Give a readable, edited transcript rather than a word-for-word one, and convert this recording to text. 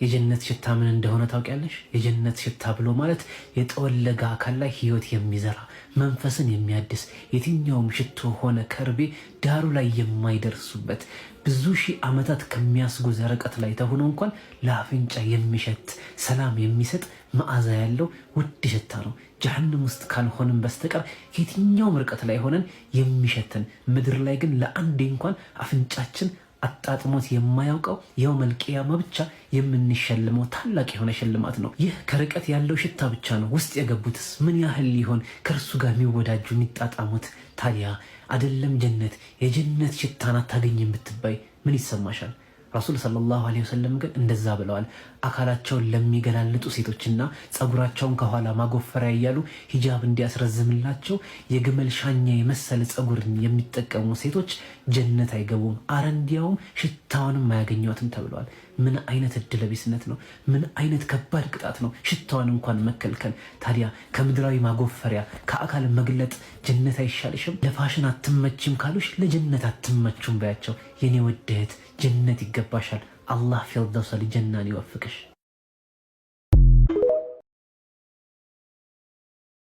የጀነት ሽታ ምን እንደሆነ ታውቂያለሽ? የጀነት ሽታ ብሎ ማለት የጠወለገ አካል ላይ ህይወት የሚዘራ መንፈስን የሚያድስ የትኛውም ሽቶ ሆነ ከርቤ ዳሩ ላይ የማይደርሱበት ብዙ ሺህ ዓመታት ከሚያስጉዝ ርቀት ላይ ተሆኖ እንኳን ለአፍንጫ የሚሸት ሰላም የሚሰጥ መዓዛ ያለው ውድ ሽታ ነው። ጀሀነም ውስጥ ካልሆንም በስተቀር የትኛውም ርቀት ላይ ሆነን የሚሸተን ምድር ላይ ግን ለአንዴ እንኳን አፍንጫችን አጣጥሞት የማያውቀው የውመል ቂያማ ብቻ የምንሸልመው ታላቅ የሆነ ሽልማት ነው። ይህ ከርቀት ያለው ሽታ ብቻ ነው። ውስጥ የገቡትስ ምን ያህል ሊሆን ከእርሱ ጋር የሚወዳጁ የሚጣጣሙት? ታዲያ አይደለም ጀነት የጀነት ሽታን አታገኝም ብትባይ ምን ይሰማሻል? ረሱል ሰለላሁ ዐለይሂ ወሰለም ግን እንደዛ ብለዋል። አካላቸውን ለሚገላልጡ ሴቶችና ጸጉራቸውን ከኋላ ማጎፈሪያ እያሉ ሂጃብ እንዲያስረዝምላቸው የግመል ሻኛ የመሰለ ጸጉርን የሚጠቀሙ ሴቶች ጀነት አይገቡም፣ አረ እንዲያውም ሽታዋንም አያገኟትም ተብለዋል። ምን አይነት እድለቢስነት ነው! ምን አይነት ከባድ ቅጣት ነው! ሽታዋን እንኳን መከልከል። ታዲያ ከምድራዊ ማጎፈሪያ ከአካል መግለጥ ጀነት አይሻልሽም? ለፋሽን አትመችም ካሉሽ ለጀነት አትመቹም በያቸው። የኔ ውድ እህት ጀነት ይገባሻል። አላህ ፊርደውሰል ጀናን ይወፍቅሽ።